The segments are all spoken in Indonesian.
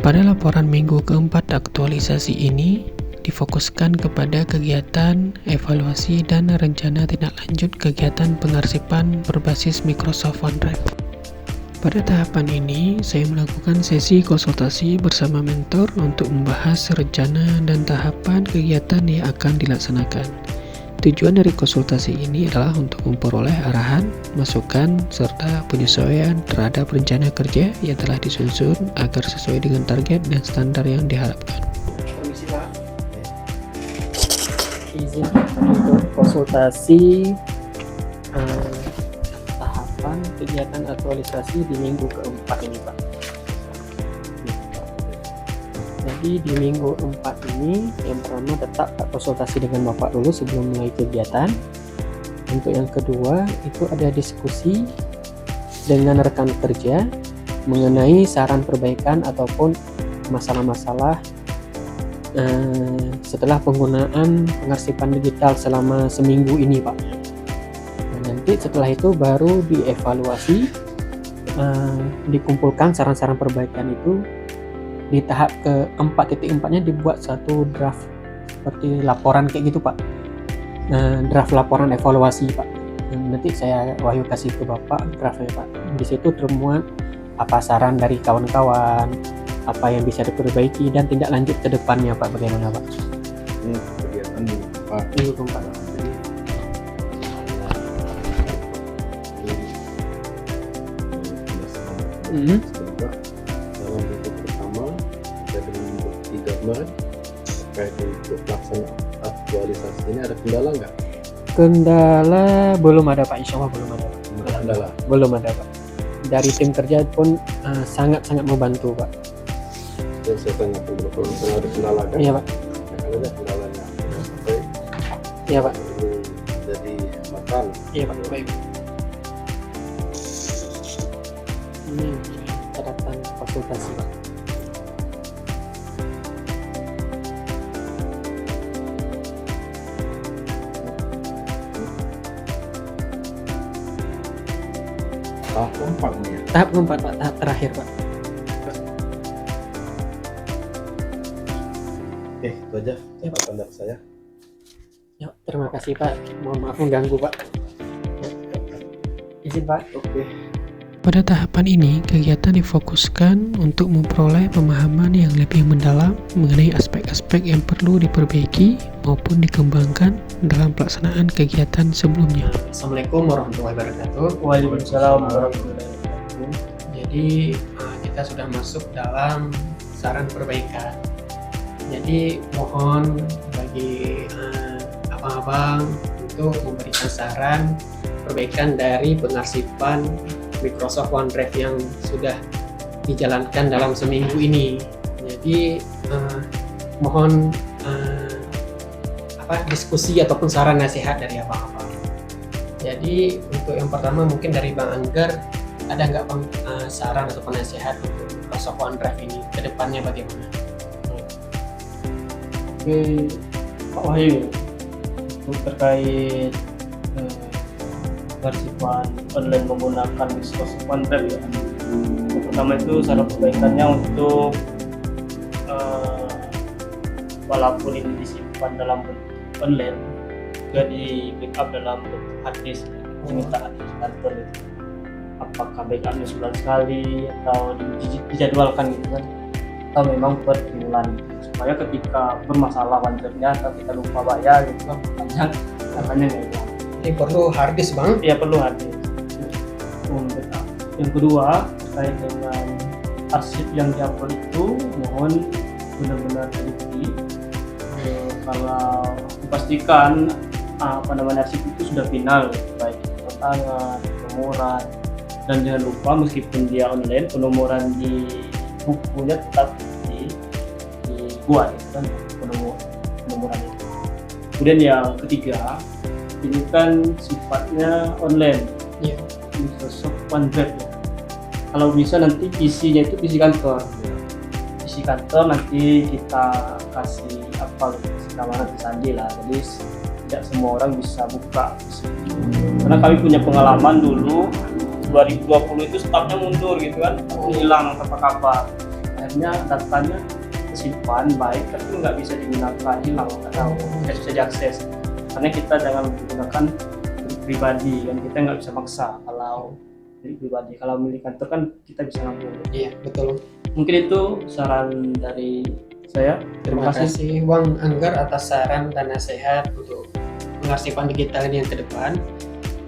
Pada laporan minggu keempat aktualisasi ini, difokuskan kepada kegiatan, evaluasi, dan rencana tindak lanjut kegiatan pengarsipan berbasis Microsoft OneDrive. Pada tahapan ini, saya melakukan sesi konsultasi bersama mentor untuk membahas rencana dan tahapan kegiatan yang akan dilaksanakan. Tujuan dari konsultasi ini adalah untuk memperoleh arahan, masukan, serta penyesuaian terhadap rencana kerja yang telah disusun agar sesuai dengan target dan standar yang diharapkan. Permisi Pak, izin untuk konsultasi tahapan kegiatan aktualisasi di minggu keempat ini Pak. Jadi di minggu 4 ini yang pertama tetap konsultasi dengan Bapak dulu sebelum mulai kegiatan. Untuk yang kedua itu ada diskusi dengan rekan kerja mengenai saran perbaikan ataupun masalah-masalah setelah penggunaan pengarsipan digital selama seminggu ini Pak. Nah, nanti setelah itu baru dievaluasi, dikumpulkan saran-saran perbaikan itu. Di tahap ke-4.4-nya dibuat satu draft seperti laporan kayak gitu Pak, draft laporan evaluasi Pak. Nanti saya Wahyu kasih ke Bapak draftnya Pak. Di situ termuat apa saran dari kawan-kawan, apa yang bisa diperbaiki dan tindak lanjut ke depannya Pak, bagaimana Pak? Ini kegiatan di Pak. Minggu keempat. Dalam bentuk pertama ada dengan bentuk gambar terkait untuk pelaksanaan aktualisasi ini ada kendala nggak? Kendala belum ada Pak, insya Allah belum ada Pak. Kendala Belum ada Pak. Dari tim kerja pun sangat-sangat membantu Pak. yang saya tanyakan dulu, kalau misalnya ada kendala kan? Iya Pak. Ya, kan ada kendalanya sampai Iya Pak. ini jadi makan. Iya Pak. Baik. Ini catatan konsultasi Pak. Tahap keempat nih ya. Tahap keempat Pak, tahap terakhir Pak. Oke, itu aja Ya, Pak. catatan dari saya. Ya, terima kasih Pak. Mohon maaf mengganggu Pak. Ya. Izin Pak. Oke. Pada tahapan ini, kegiatan difokuskan untuk memperoleh pemahaman yang lebih mendalam mengenai aspek-aspek yang perlu diperbaiki maupun dikembangkan dalam pelaksanaan kegiatan sebelumnya. Assalamualaikum warahmatullahi wabarakatuh. Waalaikumsalam warahmatullahi wabarakatuh. Jadi kita sudah masuk dalam saran perbaikan. Jadi mohon bagi abang-abang untuk memberikan saran perbaikan dari pengarsipan Microsoft OneDrive yang sudah dijalankan dalam seminggu ini. Jadi mohon diskusi ataupun saran nasihat dari abang-abang. Jadi untuk yang pertama mungkin dari Bang Angger, ada nggak Bang saran ataupun nasihat untuk Microsoft OneDrive ini ke depannya bagaimana? Oke, Pak Wahyu, untuk terkait pengarsipan online menggunakan Microsoft OneDrive ya. Yang pertama itu saran perbaikannya untuk walaupun ini disimpan dalam bentuk online, juga di backup dalam bentuk hard disk. Diminta hard disk kantor itu. Apakah backupnya sebulan sekali atau dijadwalkan gitu kan? Atau memang per bulan, supaya ketika bermasalah OneDrive-nya atau kita lupa bayar gitu kan, panjang katanya nggak hilang. Ini perlu hard disk Bang? Ya perlu hadir. Backup. Yang kedua terkait dengan arsip yang diupload itu, mohon benar-benar teliti. Kalau dipastikan arsip itu sudah final, baik tangan, penomoran, dan jangan lupa meskipun dia online, penomoran di bukunya tetap dibuat gitu kan, penomoran itu. Kemudian yang ketiga, ini kan sifatnya online, Iya. Microsoft OneDrive ya. Kalau bisa nanti PC-nya itu PC kantor. PC kantor nanti kita kasih keamanan tersendiri lah. Jadi tidak semua orang bisa buka. Karena kami punya pengalaman dulu 2020 itu stafnya mundur gitu kan, hilang apa-apa. akhirnya datanya tersimpan baik tapi nggak bisa digunakan, hilang, nggak tahu, nggak bisa diakses. Karena kita jangan menggunakan milik pribadi kan, kita nggak bisa maksa kalau milik pribadi. Kalau milik kantor kan kita bisa ngambil. Iya, betul. Mungkin itu saran dari saya. Terima kasih Bang Anggar atas saran dan nasihat untuk pengarsipan digital ini yang ke depan.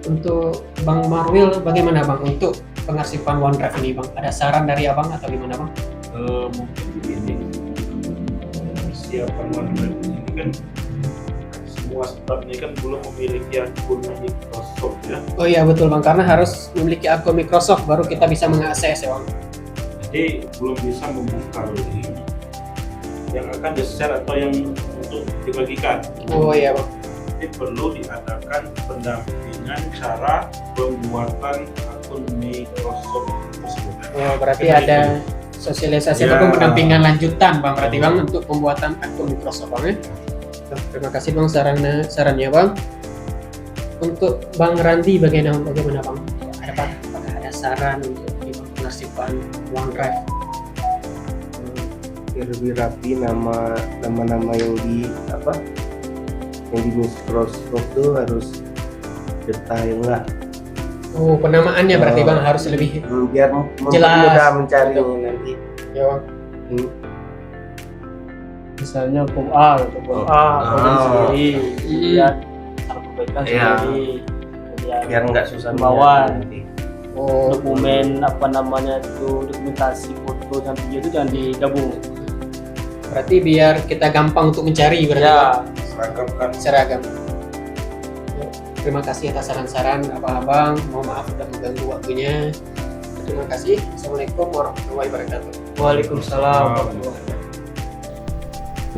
Untuk Bang Marwil, bagaimana Bang untuk pengarsipan OneDrive ini Bang? Ada saran dari Abang atau gimana Bang? Mungkin begini, persiapan OneDrive ini kan semua staff ini kan belum memiliki akun Microsoft ya. Oh iya betul Bang, karena harus memiliki akun Microsoft baru kita bisa mengakses ya Bang. Jadi belum bisa membuka link yang akan di-share atau yang untuk dibagikan. Oh iya Bang. Jadi perlu diadakan pendampingan cara pembuatan akun Microsoft tersebut. Oh, berarti ada sosialisasi ataupun pendampingan lanjutan Bang, berarti Bang untuk pembuatan akun Microsoft Bang ya. Terima kasih Bang sarannya Bang. Untuk Bang Randi bagaimana Bang? Apakah ada saran untuk pengarsipan OneDrive? Biar lebih rapi nama-nama yang di Microsoft tuh harus detail lah. Oh, penamaannya berarti Bang harus lebih biar jelas, mudah mencarinya nanti. ya Bang. Misalnya form A, form sendiri, kemudian cara perbaikan Iya. sendiri, kemudian Biar nggak susah Bawaan. nanti. Oh, dokumen dokumentasi foto dan video itu jangan digabung. berarti biar kita gampang untuk mencari berarti Ya, Bang, Seragamkan. seragam. Ya, terima kasih atas saran-saran Abang. Mohon maaf sudah mengganggu waktunya. Terima kasih. Assalamualaikum warahmatullahi wabarakatuh. Waalaikumsalam.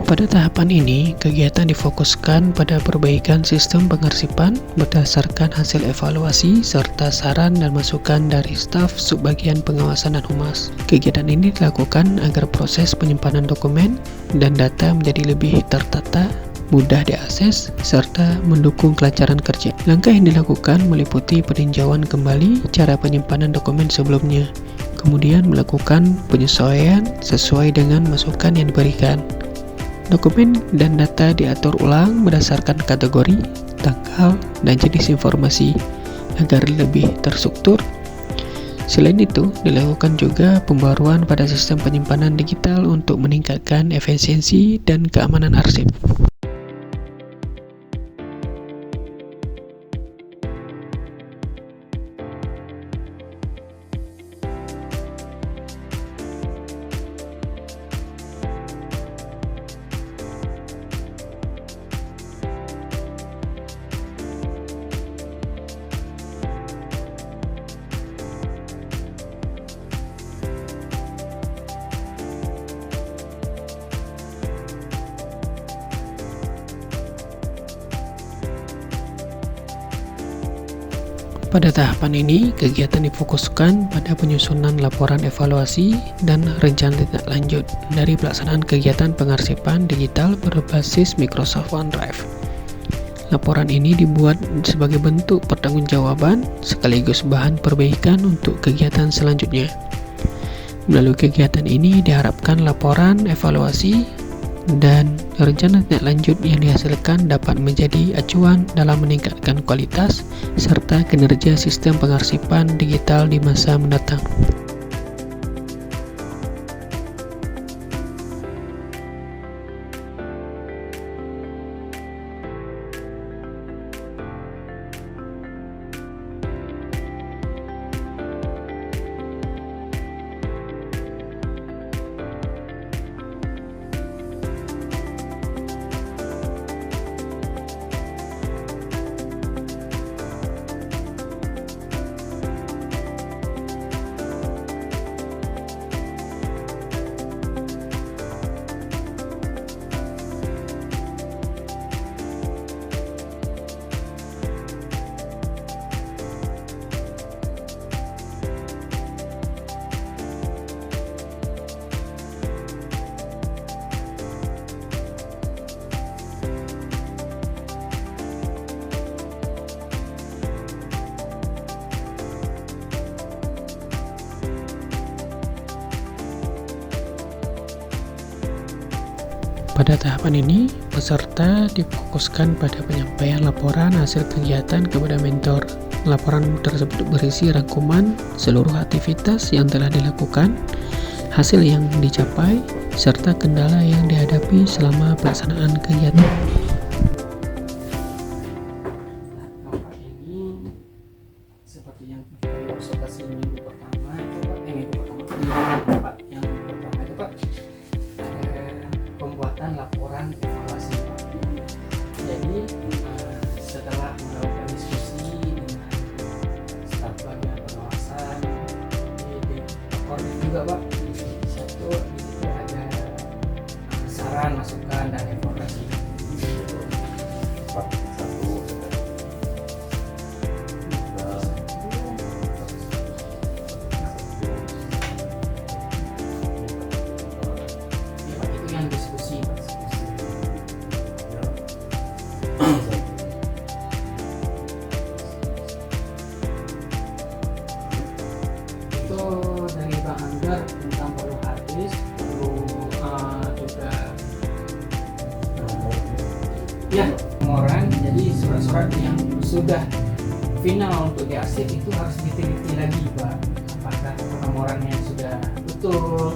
Pada tahapan ini, kegiatan difokuskan pada perbaikan sistem pengarsipan berdasarkan hasil evaluasi serta saran dan masukan dari staf subbagian pengawasan dan humas. Kegiatan ini dilakukan agar proses penyimpanan dokumen dan data menjadi lebih tertata, mudah diakses, serta mendukung kelancaran kerja. Langkah yang dilakukan meliputi peninjauan kembali cara penyimpanan dokumen sebelumnya, kemudian melakukan penyesuaian sesuai dengan masukan yang diberikan. Dokumen dan data diatur ulang berdasarkan kategori, tanggal, dan jenis informasi agar lebih terstruktur. Selain itu, dilakukan juga pembaruan pada sistem penyimpanan digital untuk meningkatkan efisiensi dan keamanan arsip. Pada tahapan ini, kegiatan difokuskan pada penyusunan laporan evaluasi dan rencana tindak lanjut dari pelaksanaan kegiatan pengarsipan digital berbasis Microsoft OneDrive. Laporan ini dibuat sebagai bentuk pertanggungjawaban sekaligus bahan perbaikan untuk kegiatan selanjutnya. Melalui kegiatan ini diharapkan laporan evaluasi dan rencana tindak lanjut yang dihasilkan dapat menjadi acuan dalam meningkatkan kualitas serta kinerja sistem pengarsipan digital di masa mendatang. Pada tahapan ini, peserta difokuskan pada penyampaian laporan hasil kegiatan kepada mentor. Laporan tersebut berisi rangkuman seluruh aktivitas yang telah dilakukan, hasil yang dicapai, serta kendala yang dihadapi selama pelaksanaan kegiatan. Ini seperti yang konsultasi minggu pertama itu Pak, yang pertama itu Pak, ada pembuatan laporan evaluasi Pak. Jadi setelah melakukan diskusi dengan staf bagian pengawasan di laporan juga Pak, satu di situ ada saran, masukan, dan evaluasi. Ya Pak, itu yang diskusi Pak. Itu dari Bang Anggar tentang perlu hadis, perlu juga ya orang. Jadi surat-surat yang sudah final untuk diarsip itu harus diteliti lagi Pak, apakah nomornya sudah betul,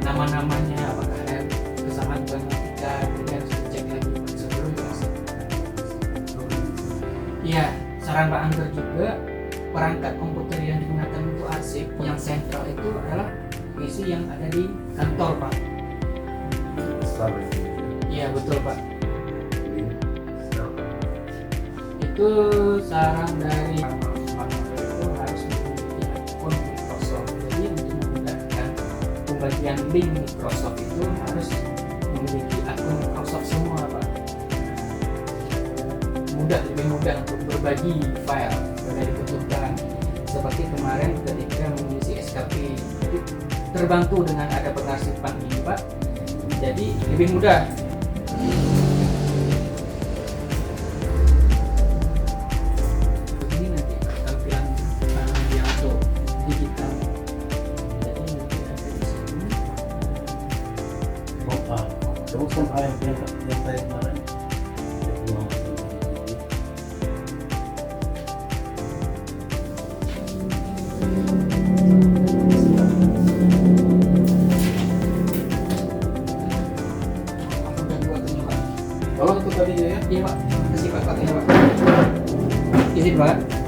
nama-namanya apakah ada kesamaan gramatikal, jadi harus dicek lagi Pak sebelum diarsip. Ya, saran Pak Anggar juga, perangkat komputer yang digunakan untuk arsip yang sentral itu adalah PC yang ada di kantor Pak. Iya betul Pak. Itu saran dari Pak itu harus memiliki akun Microsoft. Jadi untuk memudahkan pembagian link Microsoft itu harus memiliki akun Microsoft semua Pak. Lebih mudah untuk berbagi file dari dibutuhkan. Seperti kemarin ketika mengisi SKP, jadi terbantu dengan ada pengarsipan ini Pak. Jadi lebih mudah. Ini nanti tampilan yang untuk digital. Jadi nanti ada di sini. Terus sampai yang saya kemarin. Oh, itu tadi ya? Iya Pak, terima kasih Pak. Izin Pak.